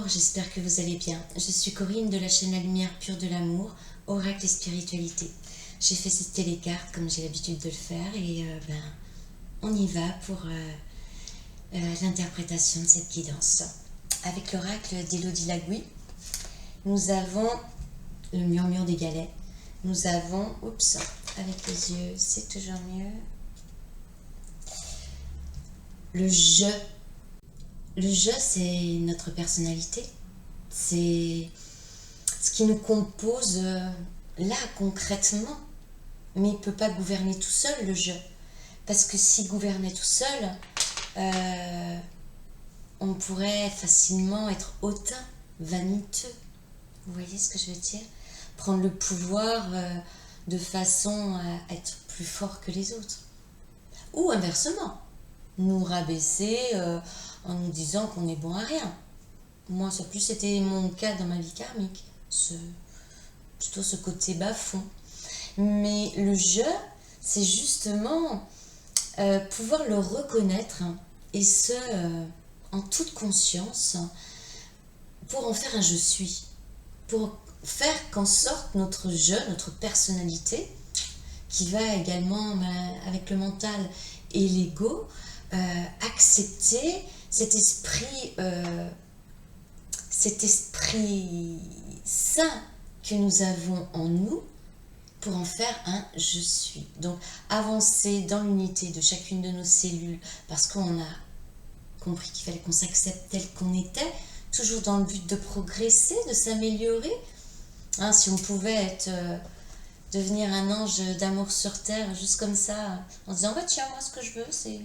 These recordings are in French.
Bonjour, j'espère que vous allez bien. Je suis Corinne de la chaîne La Lumière Pure de l'Amour, Oracle et Spiritualité. J'ai fait citer les cartes comme j'ai l'habitude de le faire et on y va pour l'interprétation de cette guidance. Avec l'oracle d'Élodie Lagouy, nous avons le murmure des galets. Nous avons, oups, avec les yeux, c'est toujours mieux, le je. Le je, c'est notre personnalité, c'est ce qui nous compose là concrètement, mais il ne peut pas gouverner tout seul le je, parce que s'il gouvernait tout seul, on pourrait facilement être hautain, vaniteux, vous voyez ce que je veux dire? Prendre le pouvoir de façon à être plus fort que les autres, ou inversement, nous rabaisser en nous disant qu'on est bon à rien. Moi, ça plus c'était mon cas dans ma vie karmique, plutôt ce côté bas-fond. Mais le je, c'est justement pouvoir le reconnaître, et ce, en toute conscience, pour en faire un je suis, pour faire qu'en sorte notre je, notre personnalité, qui va également avec le mental et l'ego, accepter cet esprit sain que nous avons en nous pour en faire un je suis. Donc avancer dans l'unité de chacune de nos cellules parce qu'on a compris qu'il fallait qu'on s'accepte tel qu'on était, toujours dans le but de progresser, de s'améliorer. Hein, si on pouvait devenir un ange d'amour sur terre, juste comme ça, en se disant bah, tiens, moi ce que je veux c'est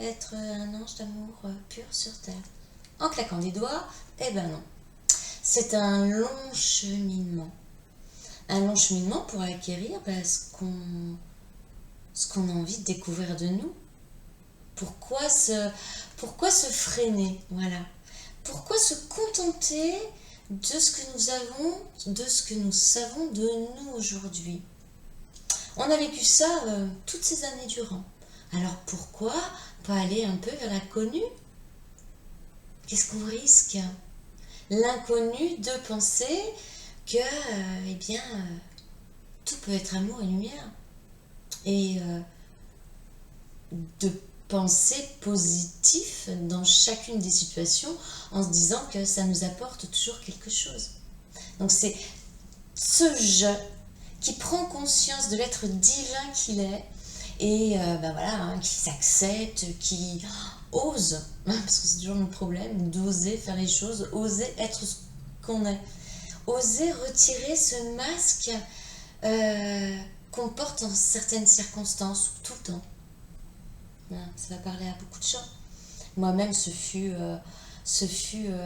être un ange d'amour pur sur terre. En claquant des doigts, eh ben non. C'est un long cheminement. Un long cheminement pour acquérir ce qu'on a envie de découvrir de nous. Pourquoi se freiner? Voilà. Pourquoi se contenter de ce que nous avons, de ce que nous savons de nous aujourd'hui? On a vécu ça toutes ces années durant. Alors pourquoi pas aller un peu vers l'inconnu? Qu'est-ce qu'on risque? L'inconnu de penser que, tout peut être amour et lumière. Et de penser positif dans chacune des situations en se disant que ça nous apporte toujours quelque chose. Donc c'est ce je qui prend conscience de l'être divin qu'il est et qui s'accepte, qui ose, parce que c'est toujours notre problème, d'oser faire les choses, oser être ce qu'on est, oser retirer ce masque qu'on porte dans certaines circonstances, ou tout le temps. Ça va parler à beaucoup de gens. Moi-même, ce fut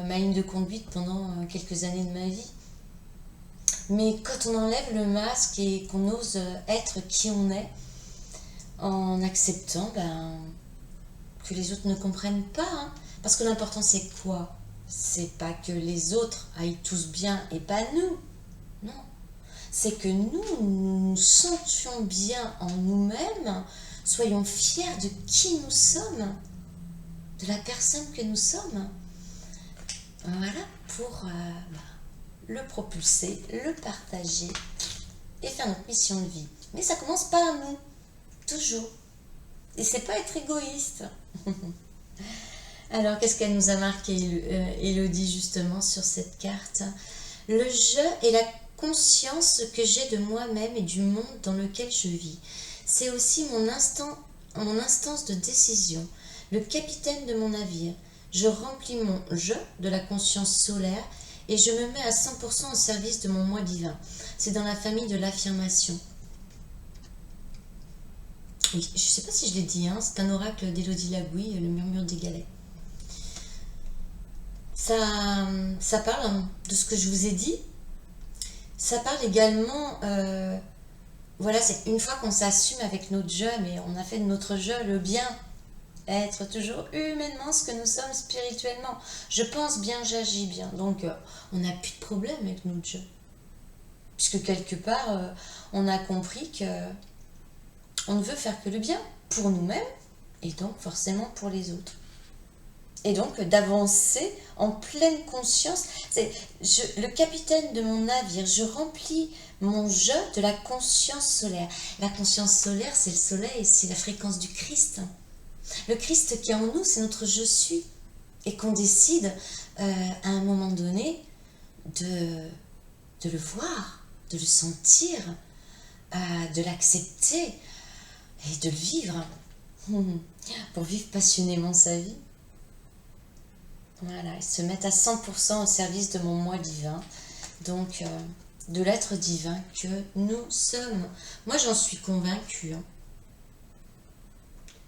ma ligne de conduite pendant quelques années de ma vie. Mais quand on enlève le masque et qu'on ose être qui on est, en acceptant que les autres ne comprennent pas, parce que l'important c'est quoi? C'est pas que les autres aillent tous bien et pas nous, non. C'est que nous nous sentions bien en nous-mêmes, soyons fiers de qui nous sommes, de la personne que nous sommes. Voilà, pour le propulser, le partager et faire notre mission de vie. Mais ça commence par nous, toujours. Et c'est pas être égoïste. Alors, qu'est-ce qu'elle nous a marqué, Élodie, justement, sur cette carte? Le je est la conscience que j'ai de moi-même et du monde dans lequel je vis. C'est aussi mon instance de décision, le capitaine de mon navire. Je remplis mon je de la conscience solaire et je me mets à 100% au service de mon moi divin. C'est dans la famille de l'affirmation. Oui, je ne sais pas si je l'ai dit, c'est un oracle d'Élodie Lagouy, le murmure des galets. Ça parle de ce que je vous ai dit. Ça parle également, c'est une fois qu'on s'assume avec notre je, mais on a fait de notre je le bien, être toujours humainement ce que nous sommes spirituellement. Je pense bien, j'agis bien. Donc, on n'a plus de problème avec notre je. Puisque quelque part, on a compris que on ne veut faire que le bien pour nous-mêmes et donc forcément pour les autres. Et donc d'avancer en pleine conscience. Le capitaine de mon navire, je remplis mon jeu de la conscience solaire. La conscience solaire, c'est le soleil, c'est la fréquence du Christ. Le Christ qui est en nous, c'est notre je suis. Et qu'on décide à un moment donné de le voir, de le sentir, de l'accepter et de le vivre. Pour vivre passionnément sa vie. Voilà, et se mettre à 100% au service de mon moi divin, donc de l'être divin que nous sommes. Moi, j'en suis convaincue. Hein.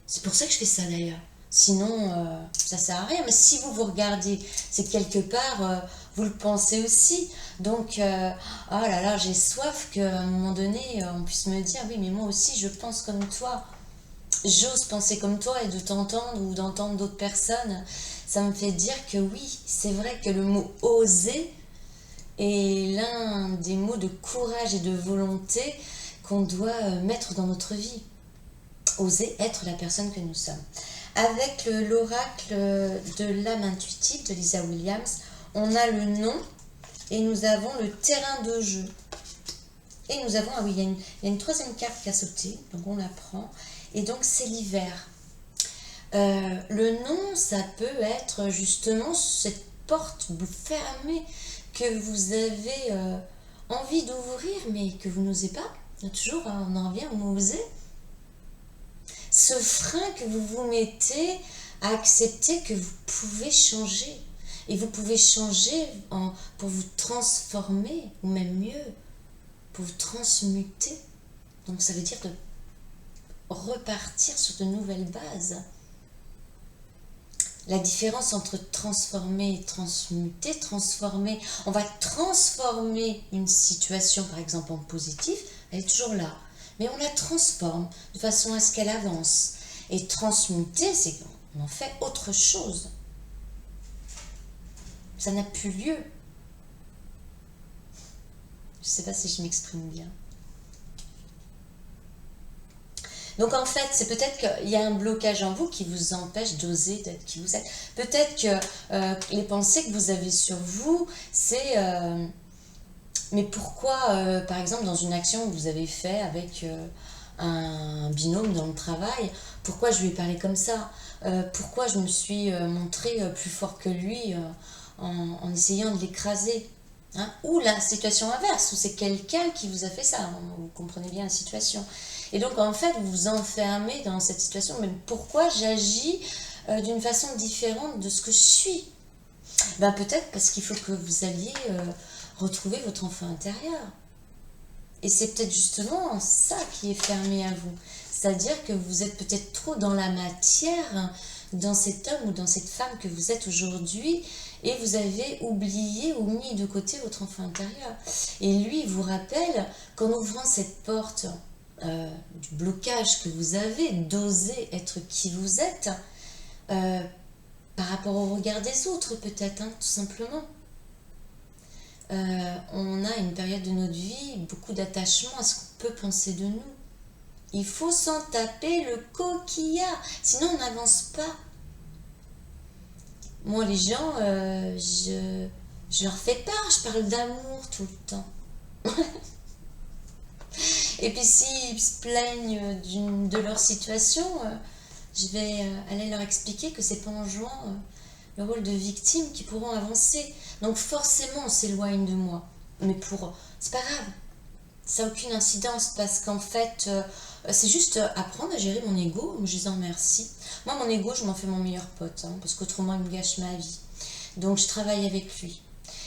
C'est pour ça que je fais ça d'ailleurs. Sinon, ça sert à rien. Mais si vous vous regardez, c'est quelque part, vous le pensez aussi. Donc, oh là là, j'ai soif qu'à un moment donné, on puisse me dire, oui, mais moi aussi, je pense comme toi. J'ose penser comme toi et de t'entendre ou d'entendre d'autres personnes, ça me fait dire que oui, c'est vrai que le mot oser est l'un des mots de courage et de volonté qu'on doit mettre dans notre vie. Oser être la personne que nous sommes. Avec l'oracle de l'âme intuitive de Lisa Williams, on a le nom et nous avons le terrain de jeu. Et nous avons, ah oui, il y a une troisième carte qui a sauté, donc on la prend. Et donc c'est l'hiver. Le nom, ça peut être justement cette porte fermée que vous avez envie d'ouvrir, mais que vous n'osez pas. Toujours, on en revient au mot oser. Ce frein que vous vous mettez à accepter que vous pouvez changer. Et vous pouvez changer pour vous transformer, ou même mieux, pour vous transmuter. Donc ça veut dire de repartir sur de nouvelles bases. La différence entre transformer et transmuter, transformer, on va transformer une situation par exemple en positif, elle est toujours là, mais on la transforme de façon à ce qu'elle avance. Et transmuter, c'est qu'on en fait autre chose. Ça n'a plus lieu. Je ne sais pas si je m'exprime bien. Donc en fait, c'est peut-être qu'il y a un blocage en vous qui vous empêche d'oser d'être qui vous êtes. Peut-être que les pensées que vous avez sur vous, c'est mais pourquoi, par exemple, dans une action que vous avez fait avec un binôme dans le travail, pourquoi je lui ai parlé comme ça? Pourquoi je me suis montré plus fort que lui en essayant de l'écraser? Hein? Ou la situation inverse, où c'est quelqu'un qui vous a fait ça, vous comprenez bien la situation. Et donc en fait, vous vous enfermez dans cette situation, mais pourquoi j'agis d'une façon différente de ce que je suis? Ben, peut-être parce qu'il faut que vous alliez retrouver votre enfant intérieur. Et c'est peut-être justement ça qui est fermé à vous. C'est-à-dire que vous êtes peut-être trop dans la matière, dans cet homme ou dans cette femme que vous êtes aujourd'hui, et vous avez oublié ou mis de côté votre enfant intérieur. Et lui, il vous rappelle qu'en ouvrant cette porte du blocage que vous avez, d'oser être qui vous êtes, par rapport au regard des autres peut-être, hein, tout simplement. On a une période de notre vie, beaucoup d'attachement à ce qu'on peut penser de nous. Il faut s'en taper le coquillard, sinon on n'avance pas. Moi, les gens, je leur fais part, je parle d'amour tout le temps. Et puis s'ils se plaignent de leur situation, je vais aller leur expliquer que c'est pas en jouant le rôle de victime qu'ils pourront avancer. Donc forcément, on s'éloigne de moi. Mais c'est pas grave. Ça n'a aucune incidence parce qu'en fait, c'est juste apprendre à gérer mon ego en me disant merci. Moi, mon ego, je m'en fais mon meilleur pote, hein, parce qu'autrement, il me gâche ma vie. Donc, je travaille avec lui.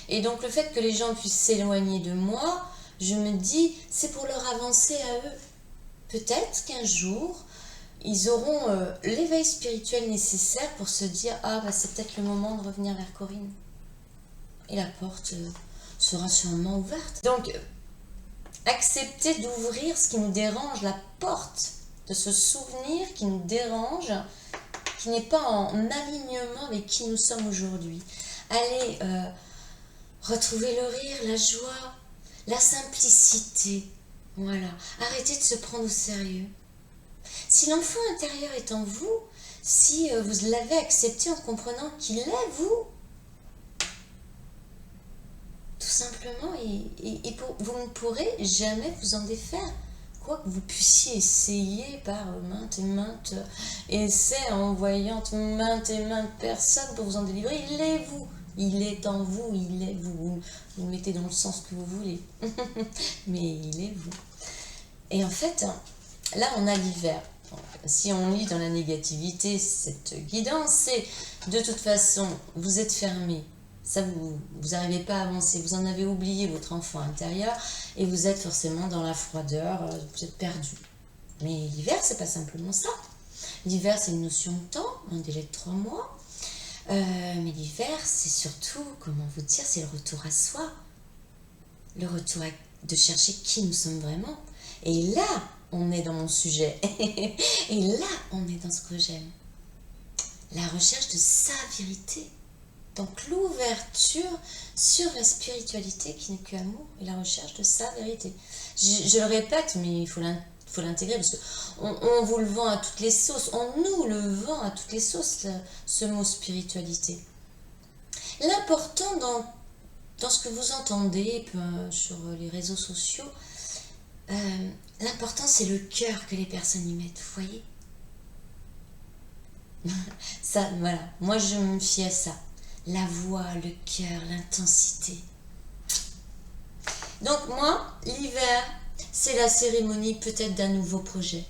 Et donc, le fait que les gens puissent s'éloigner de moi, je me dis, c'est pour leur avancer à eux. Peut-être qu'un jour, ils auront l'éveil spirituel nécessaire pour se dire, ah, bah, c'est peut-être le moment de revenir vers Corinne. Et la porte sera sûrement ouverte. Donc, accepter d'ouvrir ce qui nous dérange, la porte de ce souvenir qui nous dérange, qui n'est pas en alignement avec qui nous sommes aujourd'hui. Allez retrouver le rire, la joie, la simplicité. Voilà. Arrêtez de se prendre au sérieux. Si l'enfant intérieur est en vous, si vous l'avez accepté en comprenant qu'il est vous, tout simplement, vous ne pourrez jamais vous en défaire. Quoi que vous puissiez essayer par maintes et maintes essais, en voyant maintes et maintes personnes pour vous en délivrer, il est vous. Il est en vous, il est vous. Vous le mettez dans le sens que vous voulez. Mais il est vous. Et en fait, là, on a l'hiver. Si on lit dans la négativité cette guidance, c'est de toute façon, vous êtes fermé. Ça, vous n'arrivez pas à avancer. Vous en avez oublié votre enfant intérieur et vous êtes forcément dans la froideur. Vous êtes perdu. Mais l'hiver, c'est pas simplement ça. L'hiver, c'est une notion de temps, un délai de 3 mois. Mais l'hiver, c'est surtout, comment vous dire, c'est le retour à soi. Le retour de chercher qui nous sommes vraiment. Et là, on est dans mon sujet. Et là, on est dans ce que j'aime. La recherche de sa vérité. Donc l'ouverture sur la spiritualité qui n'est que amour et la recherche de sa vérité. Je le répète, mais il faut l'intégrer parce qu'on vous le vend à toutes les sauces. On nous le vend à toutes les sauces, ce mot spiritualité. L'important dans ce que vous entendez sur les réseaux sociaux, l'important c'est le cœur que les personnes y mettent, vous voyez. Ça, voilà, moi je me fie à ça. La voix, le cœur, l'intensité. Donc moi, l'hiver, c'est la cérémonie peut-être d'un nouveau projet.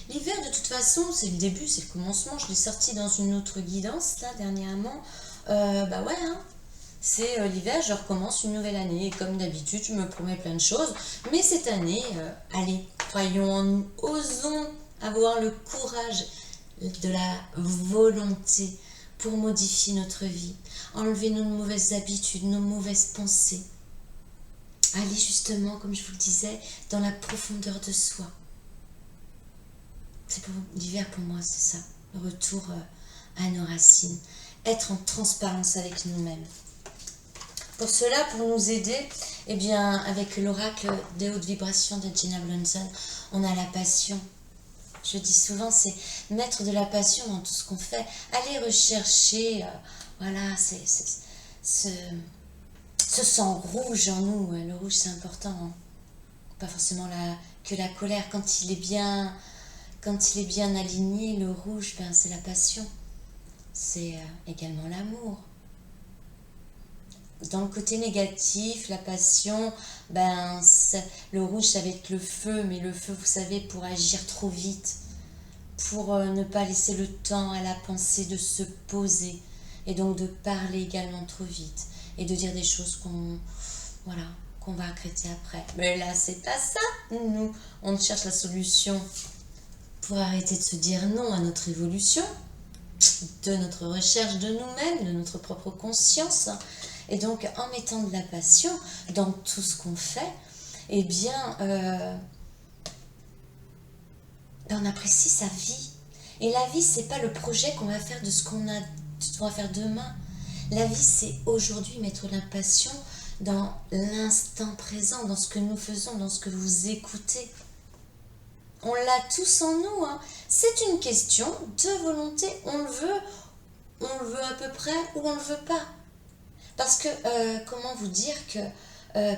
L'hiver, de toute façon, c'est le début, c'est le commencement. Je l'ai sorti dans une autre guidance, là, dernièrement. Bah ouais, hein. C'est l'hiver, je recommence une nouvelle année. Et comme d'habitude, je me promets plein de choses. Mais cette année, allez, croyons en nous. Osons avoir le courage de la volonté pour modifier notre vie, enlever nos mauvaises habitudes, nos mauvaises pensées. Aller justement, comme je vous le disais, dans la profondeur de soi. L'hiver pour moi, c'est ça, le retour à nos racines, être en transparence avec nous-mêmes. Pour cela, pour nous aider, eh bien, avec l'oracle des hautes vibrations de Gina Blunson, on a la passion. Je dis souvent, c'est mettre de la passion dans tout ce qu'on fait. Aller rechercher, voilà, ce sang rouge en nous. Le rouge, c'est important. Hein. Pas forcément que la colère. Quand il est bien aligné, le rouge, ben, c'est la passion. C'est également l'amour. Dans le côté négatif, la passion, ben, le rouge, ça va être le feu, mais le feu, vous savez, pour agir trop vite, pour ne pas laisser le temps à la pensée de se poser, et donc de parler également trop vite, et de dire des choses qu'on va regretter après. Mais là, c'est pas ça. Nous, on cherche la solution pour arrêter de se dire non à notre évolution, de notre recherche de nous-mêmes, de notre propre conscience. Et donc, en mettant de la passion dans tout ce qu'on fait, eh bien, on apprécie sa vie. Et la vie, c'est pas le projet qu'on va faire de ce qu'on va faire demain. La vie, c'est aujourd'hui mettre de la passion dans l'instant présent, dans ce que nous faisons, dans ce que vous écoutez. On l'a tous en nous. Hein. C'est une question de volonté. On le veut à peu près ou on le veut pas. Parce que, comment vous dire que,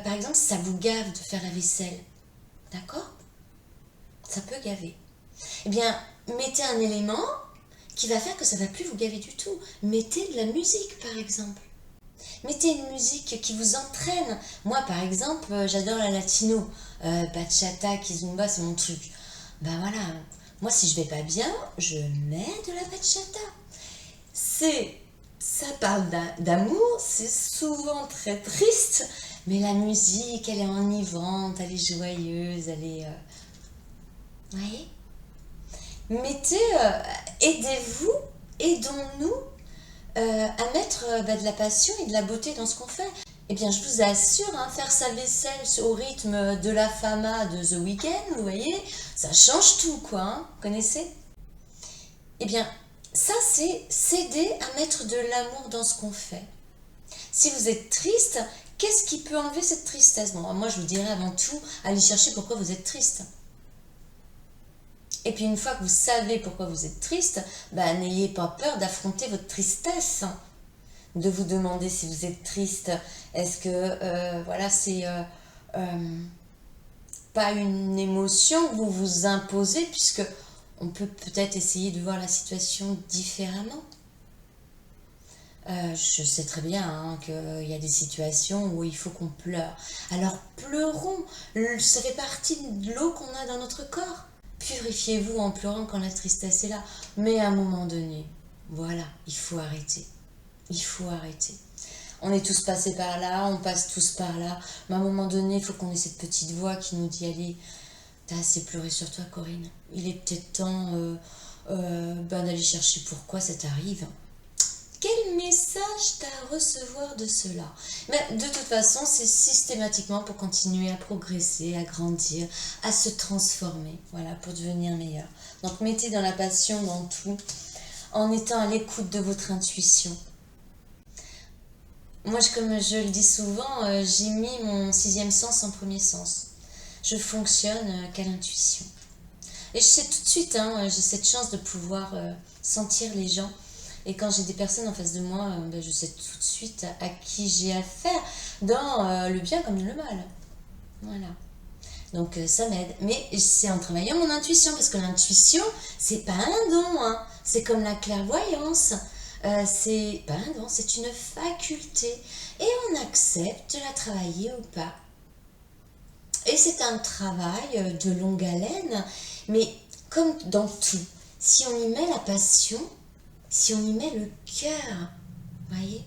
par exemple, ça vous gave de faire la vaisselle. D'accord? Ça peut gaver. Eh bien, mettez un élément qui va faire que ça ne va plus vous gaver du tout. Mettez de la musique, par exemple. Mettez une musique qui vous entraîne. Moi, par exemple, j'adore la latino. Bachata, kizomba, c'est mon truc. Ben voilà, moi, si je vais pas bien, je mets de la bachata. Ça parle d'amour, c'est souvent très triste, mais la musique, elle est enivrante, elle est joyeuse, elle est... Vous voyez ? Aidons-nous à mettre de la passion et de la beauté dans ce qu'on fait. Eh bien, je vous assure, hein, faire sa vaisselle au rythme de la Fama de The Weeknd, vous voyez, ça change tout, quoi, hein, vous connaissez ? Eh bien, ça, c'est s'aider à mettre de l'amour dans ce qu'on fait. Si vous êtes triste, qu'est-ce qui peut enlever cette tristesse ? Bon, moi, je vous dirais avant tout, allez chercher pourquoi vous êtes triste. Et puis une fois que vous savez pourquoi vous êtes triste, bah, n'ayez pas peur d'affronter votre tristesse, de vous demander si vous êtes triste. Est-ce que voilà, c'est pas une émotion que vous vous imposez, puisque on peut peut-être essayer de voir la situation différemment. Je sais très bien hein, qu'il y a des situations où il faut qu'on pleure. Alors pleurons, ça fait partie de l'eau qu'on a dans notre corps. Purifiez-vous en pleurant quand la tristesse est là. Mais à un moment donné, voilà, il faut arrêter. Il faut arrêter. On est tous passés par là, on passe tous par là. Mais à un moment donné, il faut qu'on ait cette petite voix qui nous dit, allez, t'as assez pleuré sur toi, Corinne. Il est peut-être temps d'aller chercher pourquoi ça t'arrive. Quel message t'as à recevoir de cela? Mais de toute façon, c'est systématiquement pour continuer à progresser, à grandir, à se transformer, voilà, pour devenir meilleur. Donc mettez dans la passion, dans tout, en étant à l'écoute de votre intuition. Moi, comme je le dis souvent, j'ai mis mon 6e sens en premier sens. Je fonctionne qu'à l'intuition. Et je sais tout de suite, hein, j'ai cette chance de pouvoir sentir les gens. Et quand j'ai des personnes en face de moi, je sais tout de suite à qui j'ai affaire, dans le bien comme le mal. Voilà. Donc ça m'aide. Mais c'est en travaillant mon intuition, parce que l'intuition, c'est pas un don. Hein. C'est comme la clairvoyance. C'est pas un don, c'est une faculté. Et on accepte de la travailler ou pas. Et c'est un travail de longue haleine, mais comme dans tout, si on y met la passion, si on y met le cœur, voyez,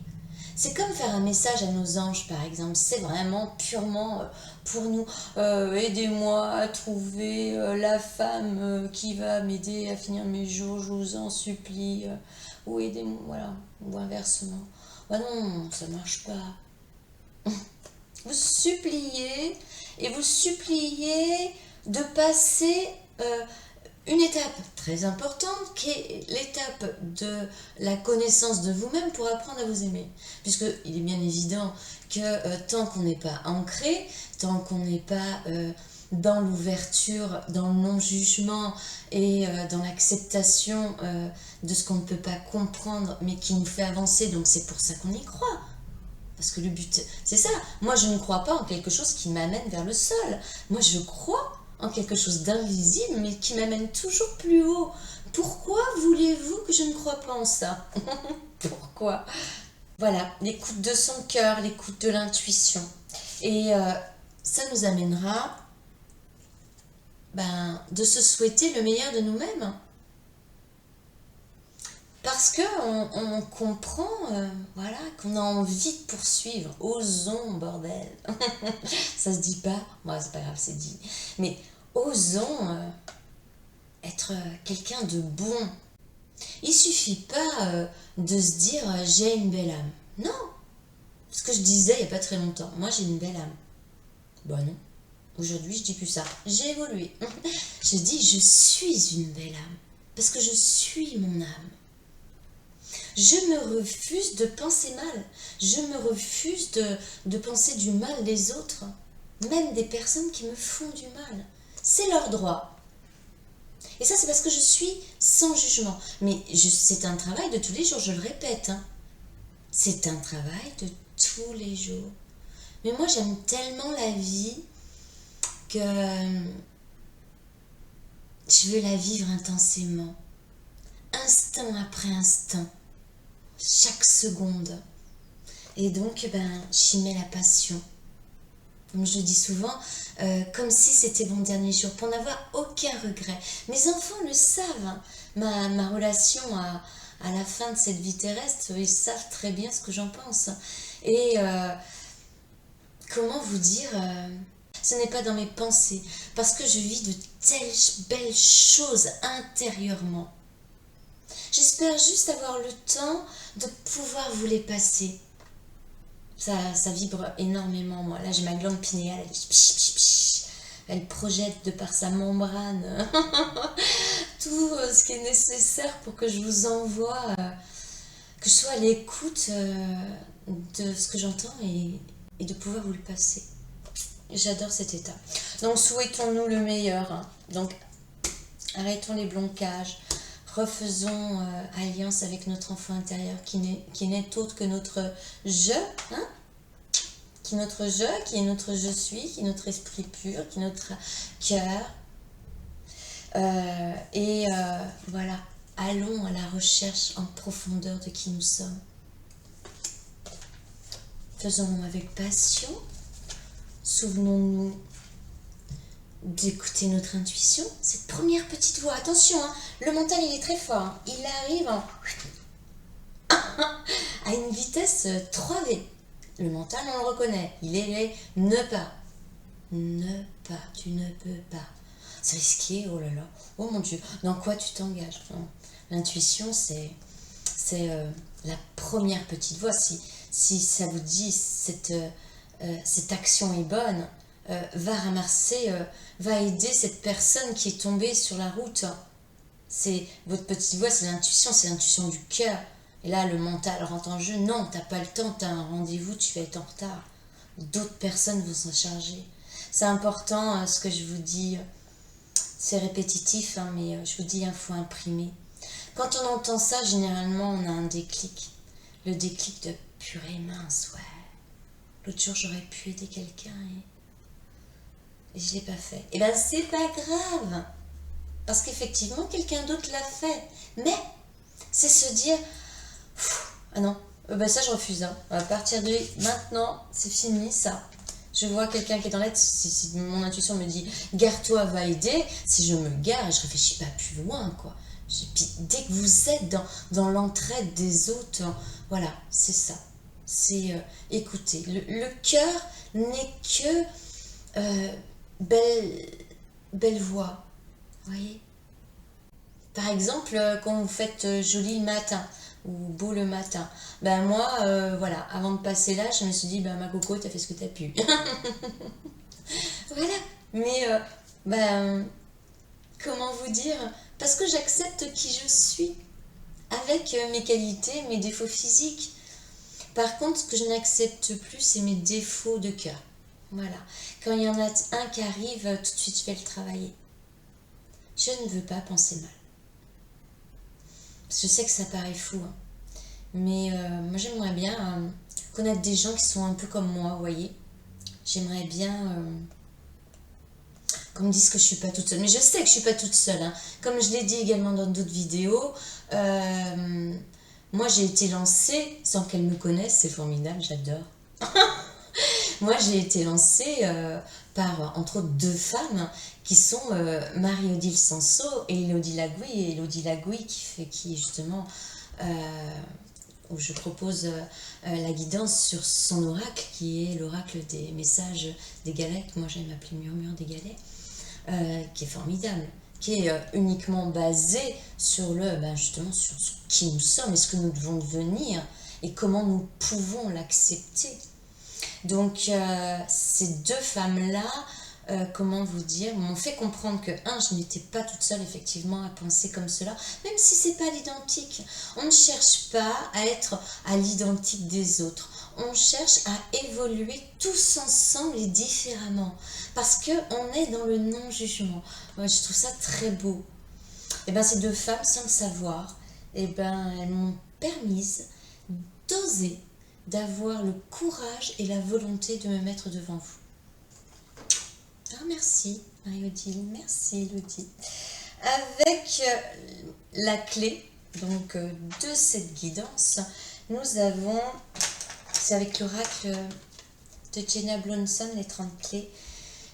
c'est comme faire un message à nos anges, par exemple. C'est vraiment purement pour nous. Aidez-moi à trouver la femme qui va m'aider à finir mes jours, je vous en supplie. Ou aidez-moi, voilà, ou inversement. Bah non, ça marche pas. Vous suppliez, et vous suppliez de passer une étape très importante qui est l'étape de la connaissance de vous-même pour apprendre à vous aimer. Puisqu'il est bien évident que tant qu'on n'est pas ancré, tant qu'on n'est pas dans l'ouverture, dans le non-jugement et dans l'acceptation de ce qu'on ne peut pas comprendre mais qui nous fait avancer, donc c'est pour ça qu'on y croit. Parce que le but, c'est ça. Moi, je ne crois pas en quelque chose qui m'amène vers le sol. Moi, je crois en quelque chose d'invisible, mais qui m'amène toujours plus haut. Pourquoi voulez-vous que je ne croie pas en ça? Pourquoi? Voilà, l'écoute de son cœur, l'écoute de l'intuition. Et ça nous amènera de se souhaiter le meilleur de nous-mêmes. Parce qu'on comprend voilà, qu'on a envie de poursuivre. Osons, bordel. Ça se dit pas. Moi, c'est pas grave, c'est dit. Mais osons être quelqu'un de bon. Il suffit pas de se dire j'ai une belle âme. Non. Ce que je disais il n'y a pas très longtemps. Moi, j'ai une belle âme. Bah non. Aujourd'hui, je dis plus ça. J'ai évolué. Je dis je suis une belle âme. Parce que je suis mon âme. Je me refuse de penser mal. Je me refuse de penser du mal des autres. Même des personnes qui me font du mal. C'est leur droit. Et ça, c'est parce que je suis sans jugement. Mais c'est un travail de tous les jours, je le répète. Hein. C'est un travail de tous les jours. Mais moi, j'aime tellement la vie que je veux la vivre intensément. Instant après instant. Chaque seconde. Et donc, j'y mets la passion. Comme je dis souvent, comme si c'était mon dernier jour, pour n'avoir aucun regret. Mes enfants le savent. Hein. Ma relation à la fin de cette vie terrestre, ils savent très bien ce que j'en pense. Et comment vous dire, ce n'est pas dans mes pensées, parce que je vis de telles belles choses intérieurement. J'espère juste avoir le temps de pouvoir vous les passer. Ça vibre énormément, moi. Là, j'ai ma glande pinéale, elle projette de par sa membrane tout ce qui est nécessaire pour que je vous envoie, que je sois à l'écoute de ce que j'entends et de pouvoir vous le passer. J'adore cet état. Donc, souhaitons-nous le meilleur. Hein. Donc, Arrêtons les blocages. Refaisons alliance avec notre enfant intérieur qui n'est autre que notre je, hein, qui est notre je, qui est notre je suis, qui est notre esprit pur, qui est notre cœur. Voilà, allons à la recherche en profondeur de qui nous sommes. Faisons-le avec passion. Souvenons-nous d'écouter notre intuition. Cette première petite voix, attention, hein, le mental il est très fort. Hein. Il arrive à une vitesse 3V. Le mental, on le reconnaît. Il est les ne pas. Ne pas, tu ne peux pas. C'est risqué, oh là là. Oh mon Dieu, dans quoi tu t'engages? L'intuition, c'est la première petite voix. Si ça vous dit, cette action est bonne, va ramasser, va aider cette personne qui est tombée sur la route. C'est votre petite voix, c'est l'intuition du cœur. Et là, le mental rentre en jeu. Non, t'as pas le temps, t'as un rendez-vous, tu vas être en retard. D'autres personnes vont s'en charger. C'est important, ce que je vous dis. C'est répétitif, hein, mais je vous dis, il faut imprimer. Quand on entend ça, généralement, on a un déclic. Le déclic de purée mince, ouais. L'autre jour, j'aurais pu aider quelqu'un et je ne l'ai pas fait. Et bien, c'est pas grave. Parce qu'effectivement, quelqu'un d'autre l'a fait. Mais, c'est se dire, ah non, ça je refuse. Hein. À partir de maintenant, c'est fini ça. Je vois quelqu'un qui est dans l'aide, si mon intuition me dit gare-toi, va aider, si je me gare, je réfléchis pas plus loin, quoi. Puis dès que vous êtes dans l'entraide des autres, voilà, c'est ça. C'est écouter. Le cœur n'est que belle voix. Vous voyez? Par exemple, quand vous faites joli le matin, ou beau le matin. Ben moi, voilà, avant de passer là, je me suis dit, ma coco, t'as fait ce que t'as pu. Voilà, mais comment vous dire? Parce que j'accepte qui je suis, avec mes qualités, mes défauts physiques. Par contre, ce que je n'accepte plus, c'est mes défauts de cœur. Voilà, quand il y en a un qui arrive, tout de suite, je vais le travailler. Je ne veux pas penser mal. Je sais que ça paraît fou, hein. Mais moi j'aimerais bien connaître des gens qui sont un peu comme moi, vous voyez. J'aimerais bien qu'on me dise que je suis pas toute seule. Mais je sais que je suis pas toute seule, hein. Comme je l'ai dit également dans d'autres vidéos, moi j'ai été lancée sans qu'elle me connaisse, c'est formidable, j'adore. Moi j'ai été lancée par entre autres 2 femmes qui sont Marie-Odile Sanso et Elodie Lagouille. Et Elodie Lagouille qui est justement où je propose la guidance sur son oracle, qui est l'oracle des messages des galets, que moi j'aime appeler murmure des galets, qui est formidable, qui est uniquement basé sur justement sur qui nous sommes et ce que nous devons devenir et comment nous pouvons l'accepter. Donc ces 2 femmes-là, comment vous dire, m'ont fait comprendre que, je n'étais pas toute seule effectivement à penser comme cela, même si c'est pas l'identique. On ne cherche pas à être à l'identique des autres. On cherche à évoluer tous ensemble et différemment. Parce qu'on est dans le non-jugement. Moi, je trouve ça très beau. Et bien, ces 2 femmes, sans le savoir, elles m'ont permise d'oser, d'avoir le courage et la volonté de me mettre devant vous. Ah, merci Marie-Odile, merci Elodie. Avec la clé donc de cette guidance, nous avons, c'est avec l'oracle de Jenna Blonson, les 30 clés.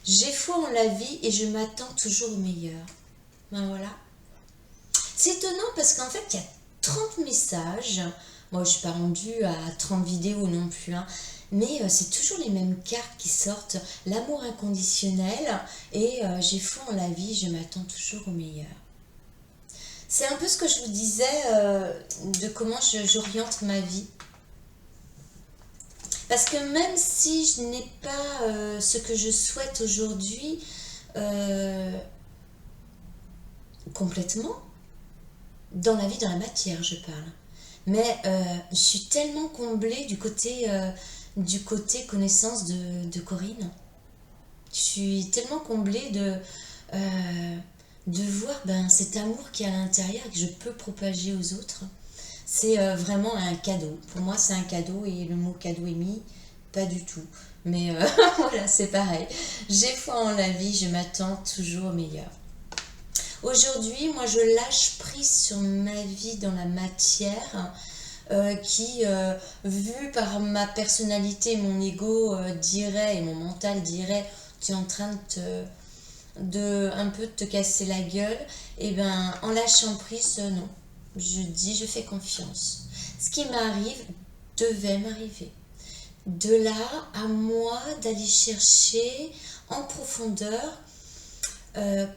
J'ai foi en la vie et je m'attends toujours au meilleur. Ben voilà. C'est étonnant parce qu'en fait, il y a 30 messages. Moi, je ne suis pas rendue à 30 vidéos non plus, hein. Mais c'est toujours les mêmes cartes qui sortent. L'amour inconditionnel et j'ai foi en la vie, je m'attends toujours au meilleur. C'est un peu ce que je vous disais de comment j'oriente ma vie. Parce que même si je n'ai pas ce que je souhaite aujourd'hui complètement, dans la vie, dans la matière, je parle. Mais je suis tellement comblée du côté connaissance de Corinne. Je suis tellement comblée de voir cet amour qui est à l'intérieur et que je peux propager aux autres. C'est vraiment un cadeau. Pour moi, c'est un cadeau et le mot cadeau est mis, pas du tout. Mais voilà, c'est pareil. J'ai foi en la vie, je m'attends toujours au meilleur. Aujourd'hui, moi, je lâche prise sur ma vie dans la matière qui, vu par ma personnalité, mon ego dirait, et mon mental dirait, tu es en train de un peu te casser la gueule, et en lâchant prise, non. Je dis, je fais confiance. Ce qui m'arrive devait m'arriver. De là à moi d'aller chercher en profondeur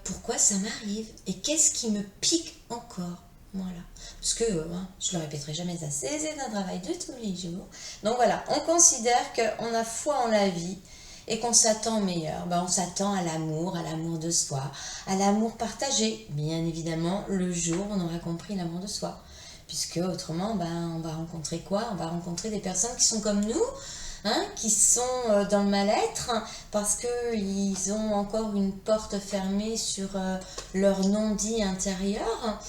pourquoi ça m'arrive et qu'est-ce qui me pique encore. Voilà. Parce que, je le répéterai jamais assez, c'est un travail de tous les jours. Donc voilà, on considère qu'on a foi en la vie et qu'on s'attend au meilleur. On s'attend à l'amour de soi, à l'amour partagé, bien évidemment, le jour où on aura compris l'amour de soi. Puisque autrement, on va rencontrer quoi? On va rencontrer des personnes qui sont comme nous, qui sont dans le mal-être parce qu'ils ont encore une porte fermée sur leur non-dit intérieur.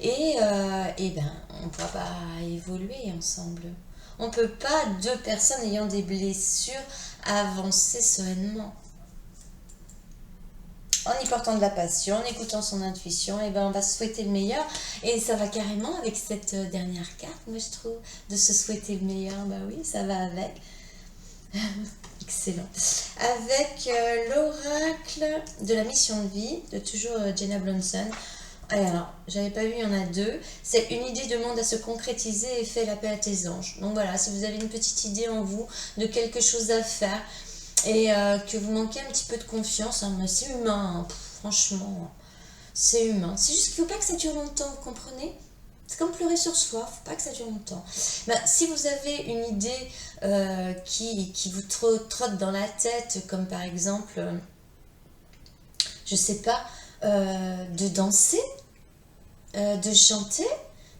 Et on ne pourra pas évoluer ensemble. On ne peut pas, deux personnes ayant des blessures, avancer sereinement. En y portant de la passion, en écoutant son intuition, on va se souhaiter le meilleur. Et ça va carrément avec cette dernière carte, moi je trouve, de se souhaiter le meilleur. Oui, ça va avec. Excellent. Avec l'oracle de la mission de vie, de toujours Jenna Blonson. Alors, j'avais pas vu, il y en a deux. C'est une idée demande à se concrétiser et fait l'appel à tes anges. Donc voilà, si vous avez une petite idée en vous de quelque chose à faire et que vous manquez un petit peu de confiance, c'est humain, franchement, c'est humain. C'est juste qu'il ne faut pas que ça dure longtemps, vous comprenez? C'est comme pleurer sur soi, il ne faut pas que ça dure longtemps. Si vous avez une idée qui vous trotte dans la tête, comme par exemple, je sais pas, de danser, de chanter,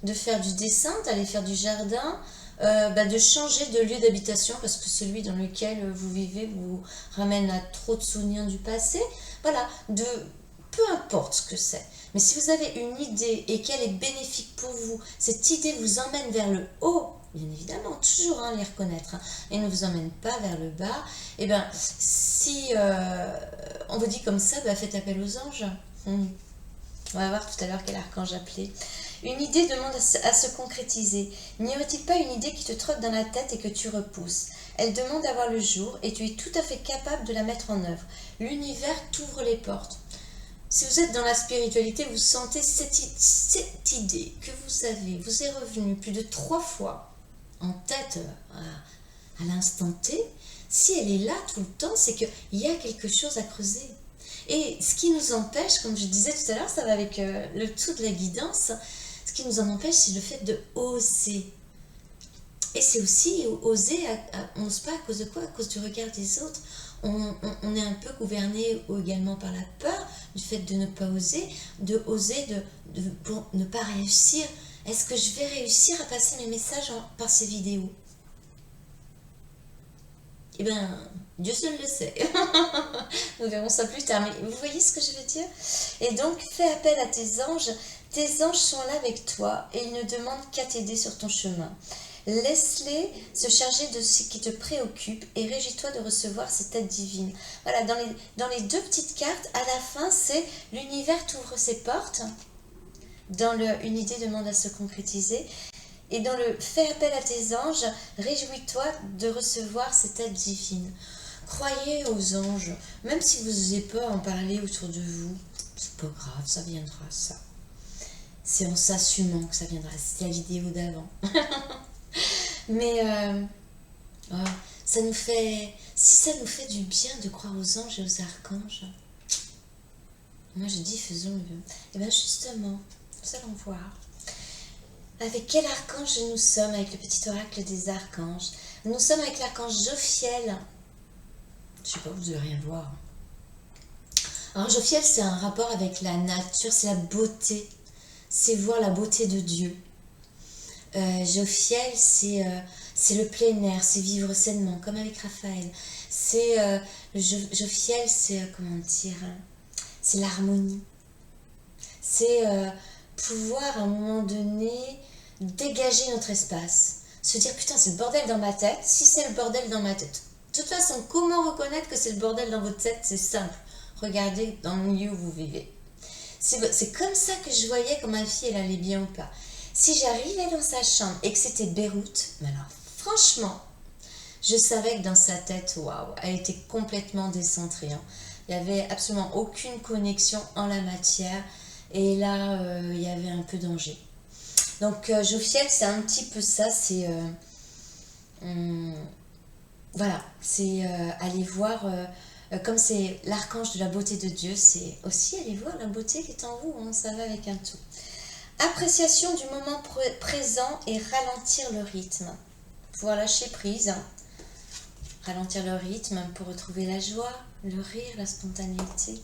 de faire du dessin, d'aller faire du jardin, de changer de lieu d'habitation parce que celui dans lequel vous vivez vous ramène à trop de souvenirs du passé. Voilà, peu importe ce que c'est. Mais si vous avez une idée et qu'elle est bénéfique pour vous, cette idée vous emmène vers le haut, bien évidemment, toujours les reconnaître, et ne vous emmène pas vers le bas, si on vous dit comme ça, faites appel aux anges. On va voir tout à l'heure quel archange appeler. Une idée demande à se concrétiser. N'y aurait-il pas une idée qui te trotte dans la tête et que tu repousses? Elle demande à voir le jour et tu es tout à fait capable de la mettre en œuvre. L'univers t'ouvre les portes. Si vous êtes dans la spiritualité, vous sentez cette idée que vous avez, vous est revenue plus de 3 fois en tête à l'instant T. Si elle est là tout le temps, c'est qu'il y a quelque chose à creuser. Et ce qui nous empêche, comme je disais tout à l'heure, ça va avec le tout de la guidance, ce qui nous en empêche, c'est le fait de oser. Et c'est aussi oser, on n'ose pas à cause de quoi? À cause du regard des autres. On est un peu gouverné également par la peur du fait de ne pas oser, pour ne pas réussir. Est-ce que je vais réussir à passer mes messages par ces vidéos? Dieu seul le sait. Nous verrons ça plus tard. Mais vous voyez ce que je veux dire? Et donc, fais appel à tes anges. Tes anges sont là avec toi et ils ne demandent qu'à t'aider sur ton chemin. Laisse-les se charger de ce qui te préoccupe et réjouis-toi de recevoir cette aide divine. Voilà, dans les 2 petites cartes, à la fin, c'est l'univers t'ouvre ses portes. Dans une idée demande à se concrétiser. Et dans le fais appel à tes anges, réjouis-toi de recevoir cette aide divine. Croyez aux anges, même si vous n'osez pas en parler autour de vous, c'est pas grave, ça viendra, ça. C'est en s'assumant que ça viendra, c'est la vidéo d'avant. Mais si ça nous fait du bien de croire aux anges et aux archanges, moi je dis faisons-le. Justement, nous allons voir. Avec quel archange nous sommes avec le petit oracle des archanges? Nous sommes avec l'archange Jophiel. Je sais pas, vous devez rien voir. Alors Jophiel, c'est un rapport avec la nature, c'est la beauté. C'est voir la beauté de Dieu. Jophiel, c'est le plein air, c'est vivre sainement, comme avec Raphaël. Jophiel, c'est, comment dire, c'est l'harmonie. C'est pouvoir à un moment donné dégager notre espace. Se dire putain c'est le bordel dans ma tête. Si c'est le bordel dans ma tête. De toute façon, comment reconnaître que c'est le bordel dans votre tête? C'est simple. Regardez dans le milieu où vous vivez. C'est comme ça que je voyais quand ma fille elle allait bien ou pas. Si j'arrivais dans sa chambre et que c'était Beyrouth, mais alors franchement, je savais que dans sa tête, waouh, elle était complètement décentrée. Hein. Il n'y avait absolument aucune connexion en la matière. Et là, il y avait un peu danger. Donc, Jophiel, c'est un petit peu ça. C'est voilà, c'est aller voir, comme c'est l'archange de la beauté de Dieu, c'est aussi aller voir la beauté qui est en vous. Hein, ça va avec un tout. Appréciation du moment présent et ralentir le rythme. Pouvoir lâcher prise. Hein. Ralentir le rythme pour retrouver la joie, le rire, la spontanéité.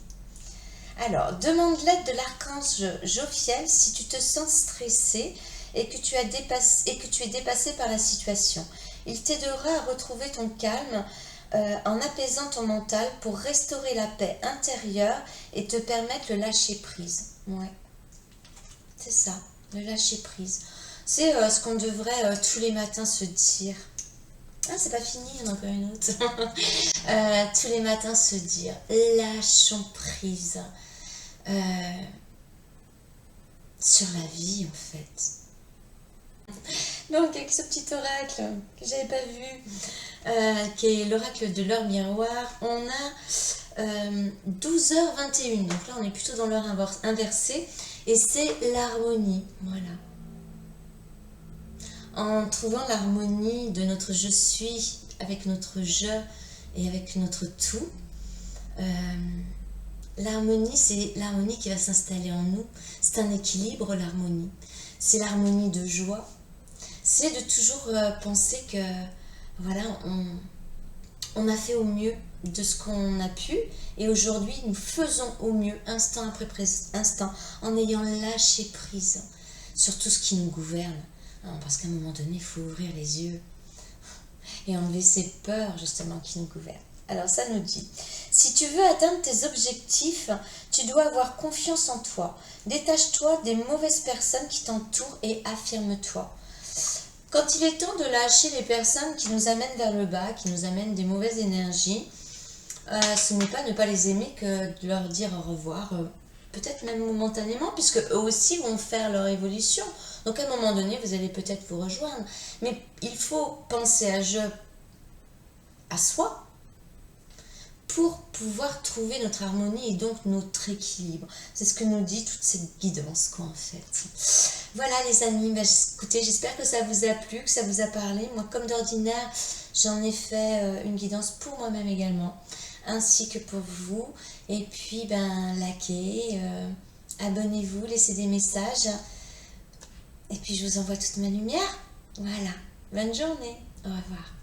Alors, demande l'aide de l'archange Jophiel si tu te sens stressé et que tu es dépassé par la situation. Il t'aidera à retrouver ton calme en apaisant ton mental pour restaurer la paix intérieure et te permettre le lâcher prise. Ouais, c'est ça, le lâcher prise. C'est ce qu'on devrait tous les matins se dire. Ah, c'est pas fini, il y en a encore une autre. Tous les matins se dire, lâchons prise sur la vie en fait. Donc avec ce petit oracle que j'avais pas vu, qui est l'oracle de l'heure miroir, on a 12h21. Donc là on est plutôt dans l'heure inversée et c'est l'harmonie. Voilà. En trouvant l'harmonie de notre je suis avec notre je et avec notre tout, l'harmonie, c'est l'harmonie qui va s'installer en nous. C'est un équilibre, l'harmonie. C'est l'harmonie de joie. C'est de toujours penser que voilà, on a fait au mieux de ce qu'on a pu et aujourd'hui nous faisons au mieux instant après instant en ayant lâché prise sur tout ce qui nous gouverne. Parce qu'à un moment donné, il faut ouvrir les yeux et enlever ces peurs justement qui nous gouvernent. Alors ça nous dit, si tu veux atteindre tes objectifs, tu dois avoir confiance en toi. Détache-toi des mauvaises personnes qui t'entourent et affirme-toi. Quand il est temps de lâcher les personnes qui nous amènent vers le bas, qui nous amènent des mauvaises énergies, ce n'est pas ne pas les aimer que de leur dire au revoir, peut-être même momentanément, puisque eux aussi vont faire leur évolution. Donc à un moment donné, vous allez peut-être vous rejoindre. Mais il faut penser à soi pour pouvoir trouver notre harmonie et donc notre équilibre. C'est ce que nous dit toute cette guidance, quoi, en fait. Voilà, les amis, écoutez, j'espère que ça vous a plu, que ça vous a parlé. Moi, comme d'ordinaire, j'en ai fait une guidance pour moi-même également, ainsi que pour vous. Et puis, likez, abonnez-vous, laissez des messages. Et puis je vous envoie toute ma lumière. Voilà. Bonne journée. Au revoir.